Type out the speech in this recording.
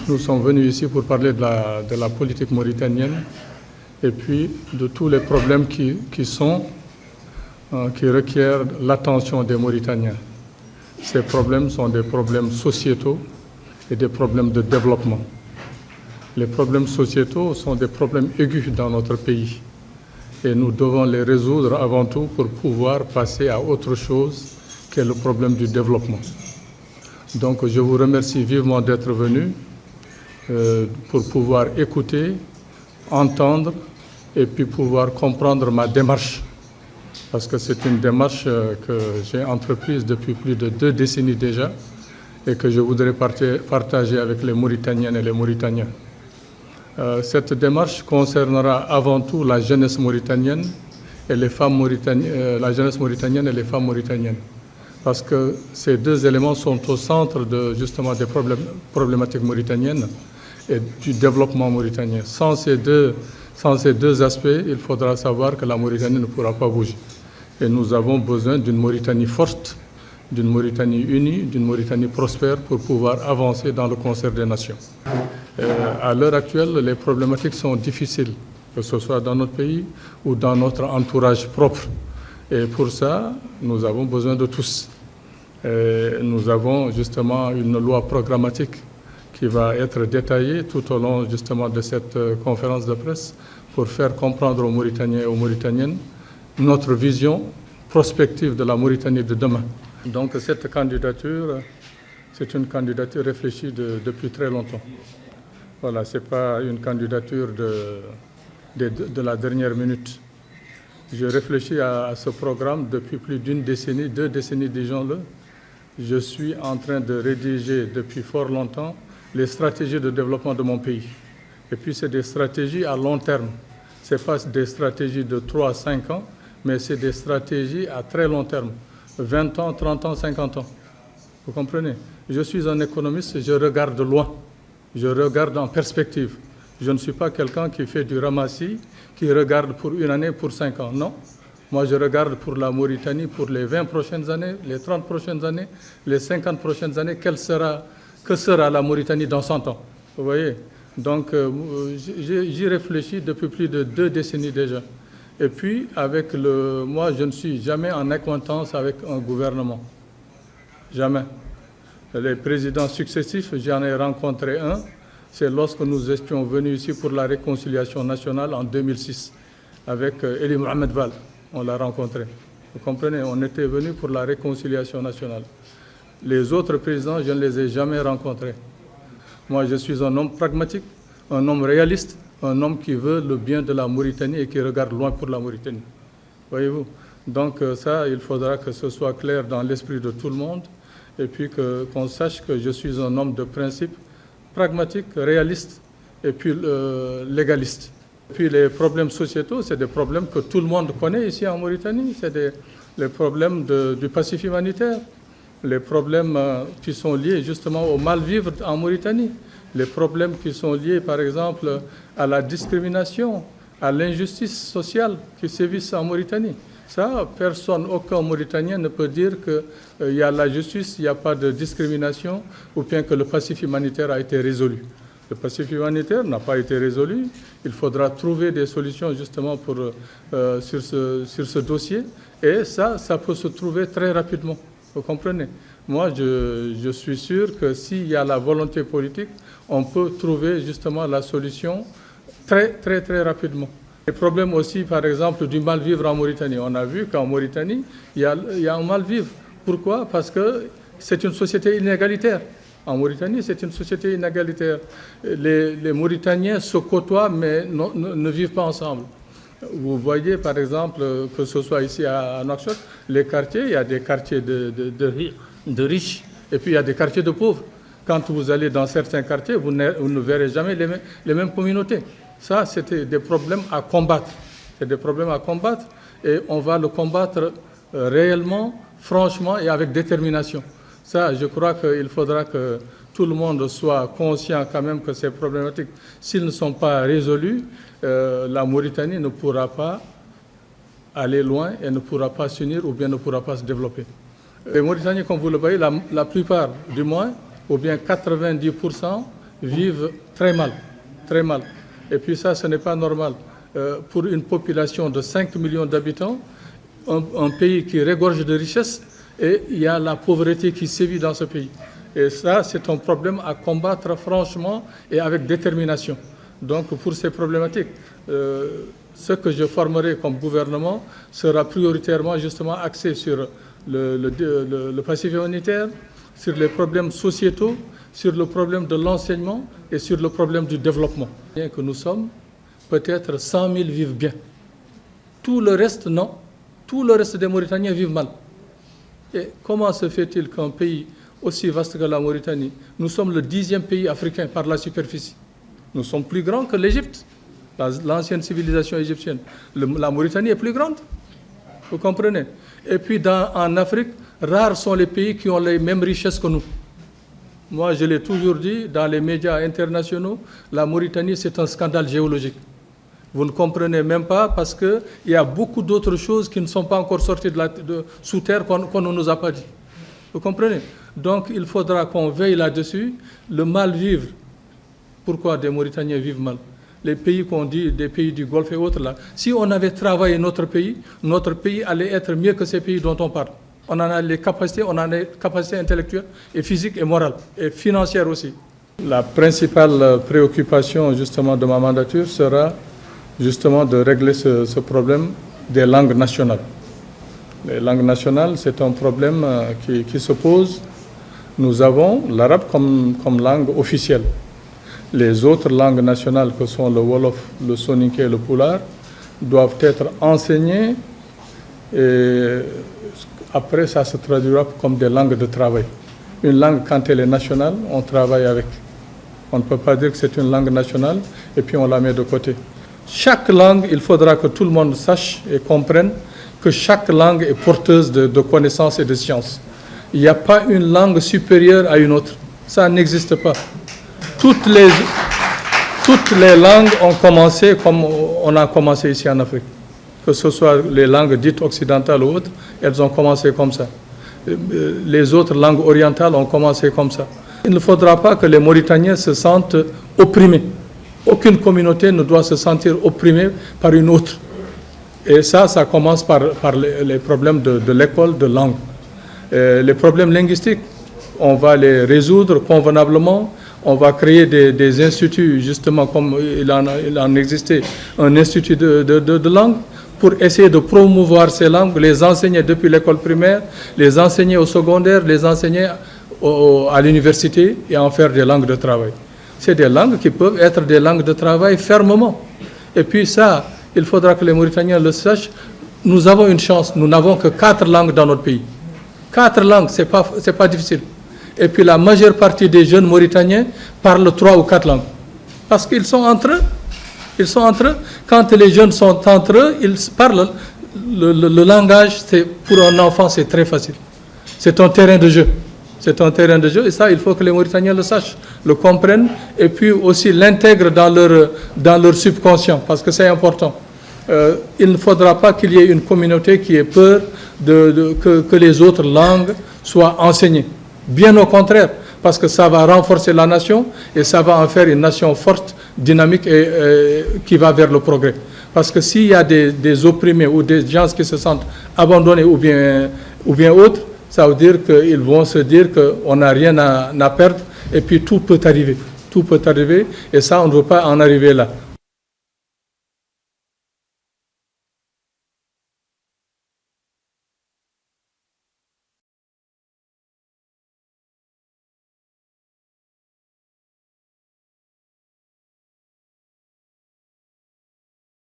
Nous sommes venus ici pour parler de la politique mauritanienne et puis de tous les problèmes qui requièrent l'attention des Mauritaniens. Ces problèmes sont des problèmes sociétaux et des problèmes de développement. Les problèmes sociétaux sont des problèmes aigus dans notre pays et nous devons les résoudre avant tout pour pouvoir passer à autre chose qu'est le problème du développement. Donc je vous remercie vivement d'être venu pour pouvoir écouter, entendre et puis pouvoir comprendre ma démarche. Parce que c'est une démarche que j'ai entreprise depuis plus de 2 décennies déjà et que je voudrais partager avec les Mauritaniennes et les Mauritaniens. Cette démarche concernera avant tout la jeunesse mauritanienne et les femmes mauritaniennes, la jeunesse mauritanienne et les femmes mauritaniennes. Parce que ces 2 éléments sont au centre justement des problématiques mauritaniennes et du développement mauritanien. Sans ces deux aspects, il faudra savoir que la Mauritanie ne pourra pas bouger. Et nous avons besoin d'une Mauritanie forte, d'une Mauritanie unie, d'une Mauritanie prospère pour pouvoir avancer dans le concert des nations. À l'heure actuelle, les problématiques sont difficiles, que ce soit dans notre pays ou dans notre entourage propre. Et pour ça, nous avons besoin de tous. Et nous avons justement une loi programmatique qui va être détaillée tout au long justement de cette conférence de presse pour faire comprendre aux Mauritaniens et aux Mauritaniennes notre vision prospective de la Mauritanie de demain. Donc cette candidature, c'est une candidature réfléchie depuis très longtemps. Voilà, ce n'est pas une candidature de la dernière minute. Je réfléchis à ce programme depuis plus d'1 décennie, 2 décennies, disons-le. Je suis en train de rédiger depuis fort longtemps les stratégies de développement de mon pays. Et puis c'est des stratégies à long terme. Ce n'est pas des stratégies de 3 à 5 ans, mais c'est des stratégies à très long terme. 20 ans, 30 ans, 50 ans. Vous comprenez? Je suis un économiste, je regarde loin. Je regarde en perspective. Je ne suis pas quelqu'un qui fait du ramassis, qui regarde pour 1 année, pour 5 ans. Non. Moi, je regarde pour la Mauritanie, pour les 20 prochaines années, les 30 prochaines années, les 50 prochaines années. Que sera la Mauritanie dans 100 ans? Vous voyez? Donc, j'y réfléchis depuis plus de 2 décennies déjà. Et puis, moi, je ne suis jamais en acquaintance avec un gouvernement. Jamais. Les présidents successifs, j'en ai rencontré un. C'est lorsque nous étions venus ici pour la réconciliation nationale en 2006 avec Elie Mohamed Val. On l'a rencontré. Vous comprenez? On était venus pour la réconciliation nationale. Les autres présidents, je ne les ai jamais rencontrés. Moi, je suis un homme pragmatique, un homme réaliste, un homme qui veut le bien de la Mauritanie et qui regarde loin pour la Mauritanie. Voyez-vous? Donc ça, il faudra que ce soit clair dans l'esprit de tout le monde et puis qu'on sache que je suis un homme de principe, pragmatique, réaliste et puis légaliste. Et puis les problèmes sociétaux, c'est des problèmes que tout le monde connaît ici en Mauritanie. C'est les problèmes du passif humanitaire, les problèmes qui sont liés justement au mal-vivre en Mauritanie, les problèmes qui sont liés par exemple à la discrimination, à l'injustice sociale qui sévissent en Mauritanie. Ça, aucun Mauritanien ne peut dire qu'il y a la justice, il n'y a pas de discrimination ou bien que le passif humanitaire a été résolu. Le passif humanitaire n'a pas été résolu. Il faudra trouver des solutions justement sur ce dossier. Et ça peut se trouver très rapidement. Vous comprenez? Moi, je suis sûr que s'il y a la volonté politique, on peut trouver justement la solution très, très, très rapidement. Les problèmes aussi, par exemple, du mal-vivre en Mauritanie. On a vu qu'en Mauritanie, il y a un mal-vivre. Pourquoi? Parce que c'est une société inégalitaire. En Mauritanie, c'est une société inégalitaire. Les Mauritaniens se côtoient, mais ne vivent pas ensemble. Vous voyez, par exemple, que ce soit ici à Nouakchott, les quartiers, il y a des quartiers de riches et puis il y a des quartiers de pauvres. Quand vous allez dans certains quartiers, vous ne verrez jamais les mêmes communautés. Ça, c'était des problèmes à combattre. C'est des problèmes à combattre et on va le combattre réellement, franchement et avec détermination. Ça, je crois qu'il faudra que tout le monde soit conscient quand même que ces problématiques, s'ils ne sont pas résolus, la Mauritanie ne pourra pas aller loin et ne pourra pas s'unir ou bien ne pourra pas se développer. Les Mauritaniens, comme vous le voyez, la plupart du moins, ou bien 90%, vivent très mal, très mal. Et puis ça, ce n'est pas normal. Pour une population de 5 millions d'habitants, un pays qui regorge de richesses, et il y a la pauvreté qui sévit dans ce pays. Et ça, c'est un problème à combattre franchement et avec détermination. Donc, pour ces problématiques, ce que je formerai comme gouvernement sera prioritairement justement axé sur le passif humanitaire, sur les problèmes sociétaux, sur le problème de l'enseignement et sur le problème du développement. Bien que nous sommes, peut-être 100 000 vivent bien. Tout le reste, non. Tout le reste des Mauritaniens vivent mal. Et comment se fait-il qu'un pays aussi vaste que la Mauritanie, nous sommes le 10e pays africain par la superficie. Nous sommes plus grands que l'Égypte, l'ancienne civilisation égyptienne. La Mauritanie est plus grande, vous comprenez? Et puis en Afrique, rares sont les pays qui ont les mêmes richesses que nous. Moi, je l'ai toujours dit, dans les médias internationaux, la Mauritanie, c'est un scandale géologique. Vous ne comprenez même pas parce qu'il y a beaucoup d'autres choses qui ne sont pas encore sorties sous terre qu'on ne nous a pas dit. Vous comprenez? Donc, il faudra qu'on veille là-dessus. Le mal-vivre, pourquoi des Mauritaniens vivent mal? Les pays qu'on dit, des pays du Golfe et autres, là, si on avait travaillé notre pays allait être mieux que ces pays dont on parle. On en a les capacités, on en a les capacités intellectuelles et physiques et morales, et financières aussi. La principale préoccupation, justement, de ma mandature sera justement de régler ce problème des langues nationales. Les langues nationales, c'est un problème qui se pose. Nous avons l'arabe comme langue officielle. Les autres langues nationales que sont le Wolof, le Soninké et le Pulaar doivent être enseignées et après ça se traduira comme des langues de travail. Une langue, quand elle est nationale, on travaille avec. On ne peut pas dire que c'est une langue nationale et puis on la met de côté. Chaque langue, il faudra que tout le monde sache et comprenne que chaque langue est porteuse de connaissances et de sciences. Il n'y a pas une langue supérieure à une autre. Ça n'existe pas. Toutes les langues ont commencé comme on a commencé ici en Afrique. Que ce soit les langues dites occidentales ou autres, elles ont commencé comme ça. Les autres langues orientales ont commencé comme ça. Il ne faudra pas que les Mauritaniens se sentent opprimés. Aucune communauté ne doit se sentir opprimée par une autre. Et ça commence par les problèmes de l'école, de langue. Les problèmes linguistiques, on va les résoudre convenablement. On va créer des instituts, justement, comme il en existait, un institut de langue, pour essayer de promouvoir ces langues, les enseigner depuis l'école primaire, les enseigner au secondaire, les enseigner à l'université et en faire des langues de travail. C'est des langues qui peuvent être des langues de travail fermement. Et puis ça, il faudra que les Mauritaniens le sachent. Nous avons une chance, nous n'avons que 4 langues dans notre pays. 4 langues, c'est pas difficile. Et puis la majeure partie des jeunes Mauritaniens parlent 3 ou 4 langues. Parce qu'ils sont entre eux. Ils sont entre eux. Quand les jeunes sont entre eux, ils parlent. Le langage, pour un enfant, c'est très facile. C'est un terrain de jeu. C'est un terrain de jeu et ça, il faut que les Mauritaniens le sachent, le comprennent et puis aussi l'intègrent dans leur subconscient parce que c'est important. Il ne faudra pas qu'il y ait une communauté qui ait peur que les autres langues soient enseignées. Bien au contraire, parce que ça va renforcer la nation et ça va en faire une nation forte, dynamique et qui va vers le progrès. Parce que s'il y a des opprimés ou des gens qui se sentent abandonnés ou bien autres, ça veut dire qu'ils vont se dire qu'on n'a rien à perdre et puis tout peut arriver. Tout peut arriver et ça, on ne veut pas en arriver là.